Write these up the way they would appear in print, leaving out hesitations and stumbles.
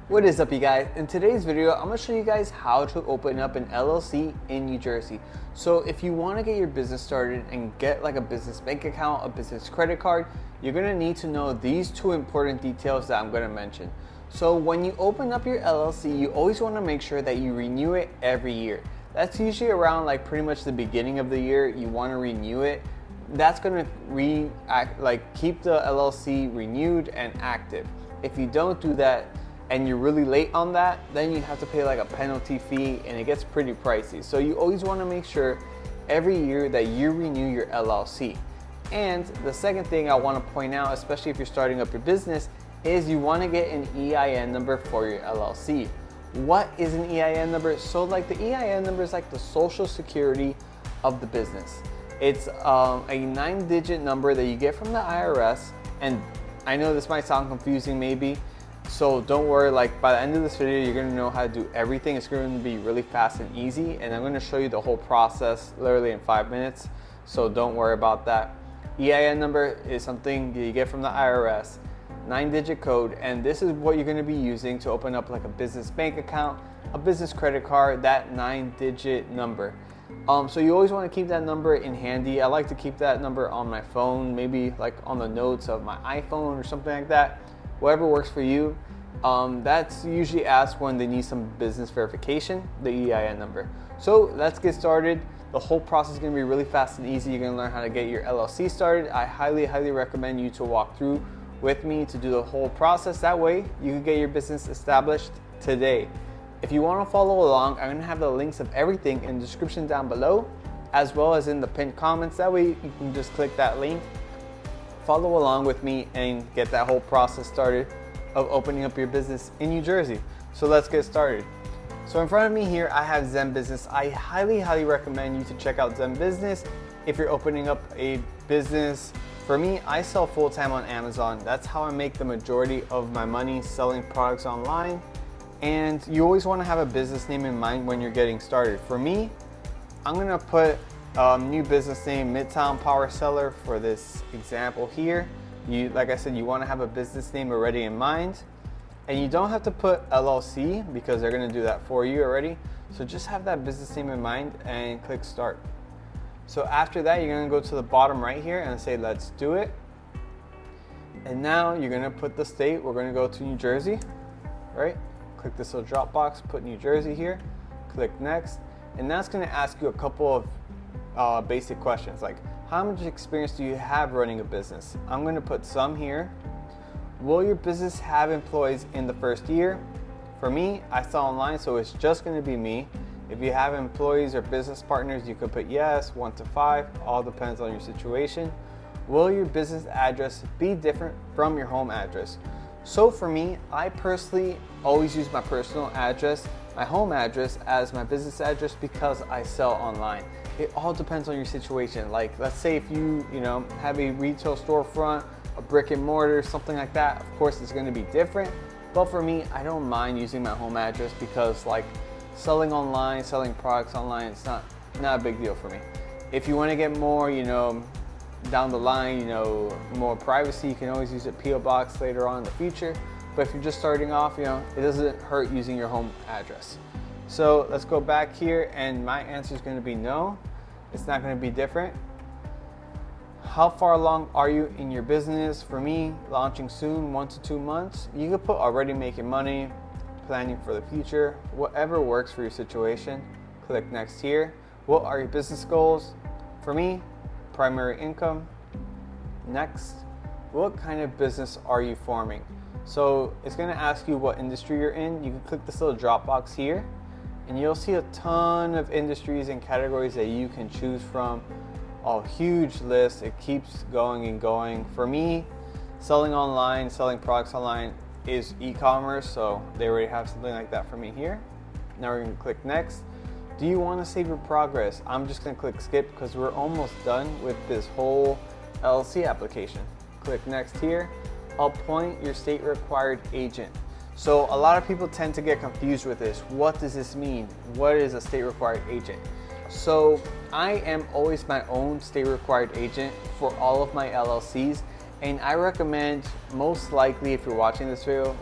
What is up, you guys? In today's video, I'm going to show you guys how to open up an LLC in New Jersey. So if you want to get your business started and get like a business bank account, a business credit card, you're going to need to know these two important details that I'm going to mention. So when you open up your LLC, you always want to make sure that you renew it every year. That's usually around like pretty much the beginning of the year. You want to renew it. That's going to keep the LLC renewed and active. If you don't do that, and you're really late on that, then you have to pay like a penalty fee and it gets pretty pricey. So you always want to make sure every year that you renew your LLC. And the second thing I want to point out, especially if you're starting up your business, is you want to get an EIN number for your LLC. What is an EIN number? So like the EIN number is like the social security of the business. It's a 9-digit number that you get from the IRS. And I know this might sound confusing maybe, so don't worry, like by the end of this video, you're gonna know how to do everything. It's going to be really fast and easy, and I'm gonna show you the whole process literally in 5 minutes. So don't worry about that. EIN number is something you get from the IRS, 9-digit code, and this is what you're gonna be using to open up like a business bank account, a business credit card, that 9-digit number. So you always wanna keep that number in handy. I like to keep that number on my phone, maybe like on the notes of my iPhone or something like that. Whatever works for you. That's usually asked when they need some business verification, the EIN number. So let's get started. The whole process is going to be really fast and easy. You're going to learn how to get your LLC started. I highly recommend you to walk through with me to do the whole process. That way you can get your business established today. If you want to follow along, I'm going to have the links of everything in the description down below, as well as in the pinned comments. That way you can just click that link, follow along with me, and get that whole process started of opening up your business in New Jersey. So let's get started. So in front of me here, I have Zen Business. I highly recommend you to check out Zen Business if you're opening up a business. For me, I sell full-time on Amazon. That's how I make the majority of my money, selling products online. And you always want to have a business name in mind when you're getting started. For me, I'm going to put new business name, Midtown Power Seller, for this example here. Like I said, you want to have a business name already in mind, and you don't have to put LLC because they're going to do that for you already. So just have that business name in mind and click start. So after that, you're going to go to the bottom right here and say let's do it. And now you're going to put the state. We're going to go to New Jersey, right? Click this little drop box, put New Jersey here, click next, and that's going to ask you a couple of basic questions like, how much experience do you have running a business? I'm going to put some here. Will your business have employees in the first year? For me, I sell online, so it's just going to be me. If you have employees or business partners, you could put yes, 1 to 5, all depends on your situation. Will your business address be different from your home address? So for me, I personally always use my personal address, my home address, as my business address because I sell online. It all depends on your situation. Like let's say if you have a retail storefront, a brick and mortar, something like that, of course it's going to be different. But for me, I don't mind using my home address because like selling online, selling products online, it's not a big deal for me. If you want to get more, down the line, more privacy, you can always use a PO box later on in the future. But if you're just starting off, it doesn't hurt using your home address. So let's go back here, and my answer is going to be no. It's not going to be different. How far along are you in your business? For me, launching soon, 1 to 2 months. You could put already making money, planning for the future, whatever works for your situation. Click next here. What are your business goals? For me, primary income. Next, what kind of business are you forming? So it's going to ask you what industry you're in. You can click this little drop box here, and you'll see a ton of industries and categories that you can choose from. A huge list. It keeps going and going. For me, selling online, selling products online is e-commerce, so they already have something like that for me here. Now we're going to click next. Do you want to save your progress? I'm just going to click skip because we're almost done with this whole LLC application. Click next here. Appoint your state required agent. So a lot of people tend to get confused with this. What does this mean? What is a state required agent? So I am always my own state required agent for all of my LLCs, and I recommend most likely if you're watching this video,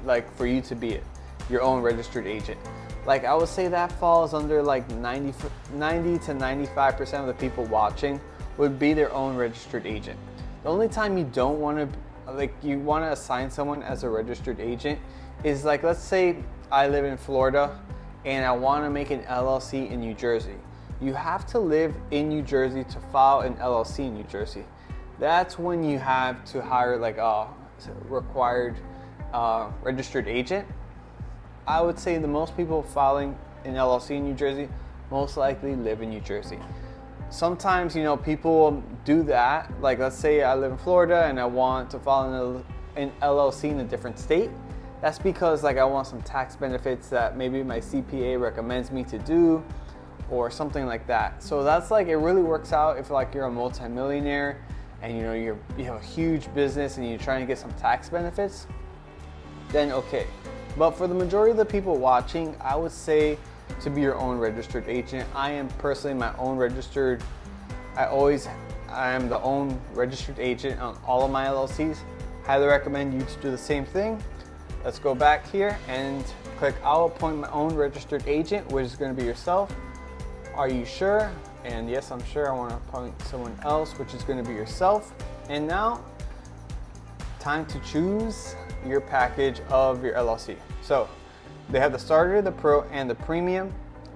like for you to be it. your own registered agent. Like I would say that falls under like 90 to 95% of the people watching would be their own registered agent. The only time you don't want to, like you want to assign someone as a registered agent is like, let's say I live in Florida and I want to make an LLC in New Jersey. You have to live in New Jersey to file an LLC in New Jersey. That's when you have to hire like a required registered agent. I would say the most people filing an LLC in New Jersey most likely live in New Jersey. Sometimes, you know, people do that. Like let's say I live in Florida and I want to file an LLC in a different state. That's because like I want some tax benefits that maybe my CPA recommends me to do or something like that. So that's like, it really works out if like you're a multimillionaire and you know you have a huge business and you're trying to get some tax benefits, then okay. But for the majority of the people watching, I would say to be your own registered agent. I am personally my own registered, I am the own registered agent on all of my LLCs. Highly recommend you to do the same thing. Let's go back here and click I'll appoint my own registered agent, which is going to be yourself. Are you sure? And yes, I'm sure. I want to appoint someone else, which is going to be yourself. And now, time to choose your package of your LLC. So they have the starter, the pro, and the premium.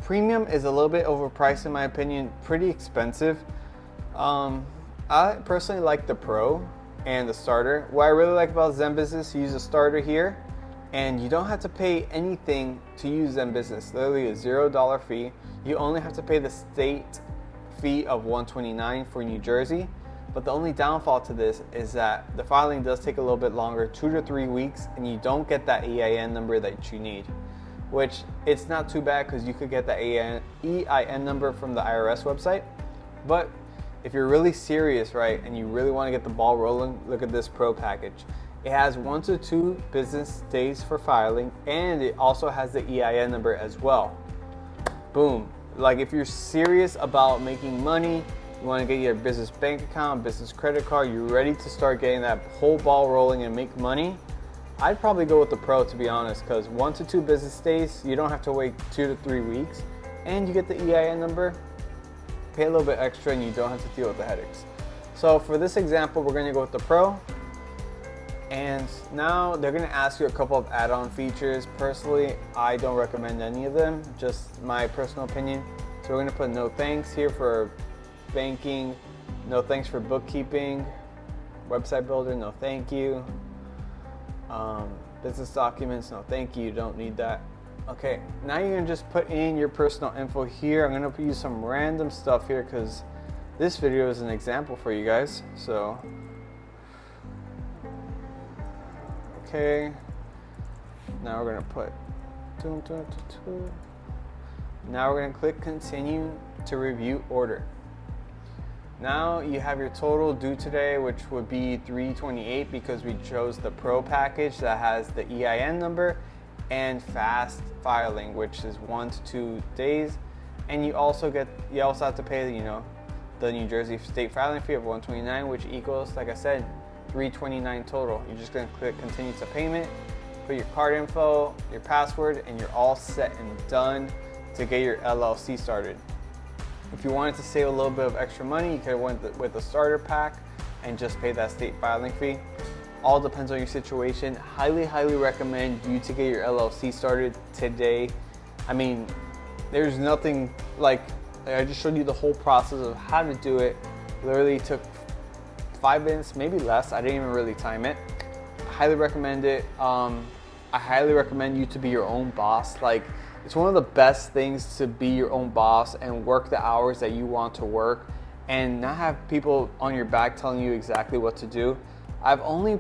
Premium is a little bit overpriced in my opinion, pretty expensive. I personally like the pro and the starter. What I really like about ZenBusiness, you use a starter here and you don't have to pay anything to use ZenBusiness. Literally a $0 fee. You only have to pay the state fee of $129 for New Jersey. But the only downfall to this is that the filing does take a little bit longer, 2 to 3 weeks, and you don't get that EIN number that you need, which it's not too bad because you could get the EIN number from the IRS website. But if you're really serious, right, and you really want to get the ball rolling, look at this pro package. It has 1 to 2 business days for filing, and it also has the EIN number as well. Boom. Like if you're serious about making money, you want to get your business bank account, business credit card, you're ready to start getting that whole ball rolling and make money, I'd probably go with the pro, to be honest, because 1 to 2 business days, you don't have to wait 2 to 3 weeks, and you get the EIN number, pay a little bit extra, and you don't have to deal with the headaches. So for this example, we're going to go with the pro, and now they're going to ask you a couple of add-on features. Personally, I don't recommend any of them, just my personal opinion. So we're going to put no thanks here for banking, no thanks for bookkeeping, website builder, no thank you, business documents, no thank you, don't need that. Okay, now you're gonna just put in your personal info here. I'm gonna use some random stuff here because this video is an example for you guys. So okay, now we're gonna put now we're gonna click continue to review order. Now you have your total due today, which would be $328 because we chose the pro package that has the EIN number and fast filing, which is 1 to 2 days. And you also have to pay, you know, the New Jersey state filing fee of $129, which equals, like I said, $329 total. You're just gonna click continue to payment, put your card info, your password, and you're all set and done to get your LLC started. If you wanted to save a little bit of extra money, you could have went with the starter pack and just pay that state filing fee. All depends on your situation. Highly, highly recommend you to get your LLC started today. I mean, there's nothing like, I just showed you the whole process of how to do it. Literally took 5 minutes, maybe less. I didn't even really time it. I highly recommend it. I highly recommend you to be your own boss. Like, it's one of the best things to be your own boss and work the hours that you want to work and not have people on your back telling you exactly what to do. I have only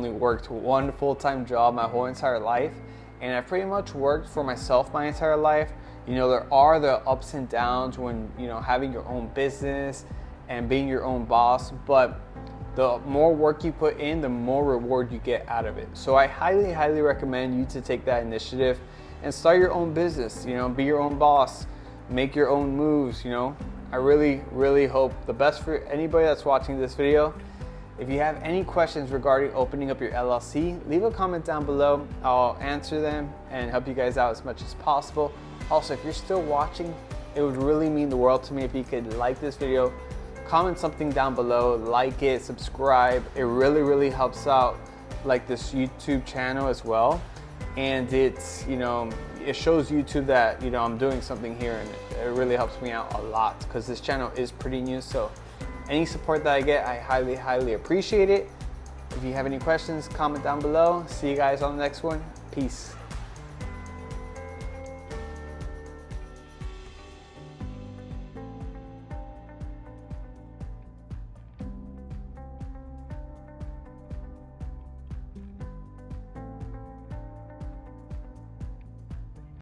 worked one full-time job my whole entire life, and I pretty much worked for myself my entire life. You know, there are the ups and downs when, you know, having your own business and being your own boss, but the more work you put in, the more reward you get out of it. So I highly, highly recommend you to take that initiative and start your own business, you know, be your own boss, make your own moves, you know. I really, really hope the best for anybody that's watching this video If you have any questions regarding opening up your LLC, leave a comment down below. I'll answer them and help you guys out as much as possible. Also, if you're still watching, it would really mean the world to me if you could like this video, comment something down below, like it, subscribe. It really helps out like this YouTube channel as well. And it's, it shows YouTube that, I'm doing something here, and it really helps me out a lot because this channel is pretty new. So any support that I get, I highly appreciate it. If you have any questions, comment down below. See you guys on the next one. Peace.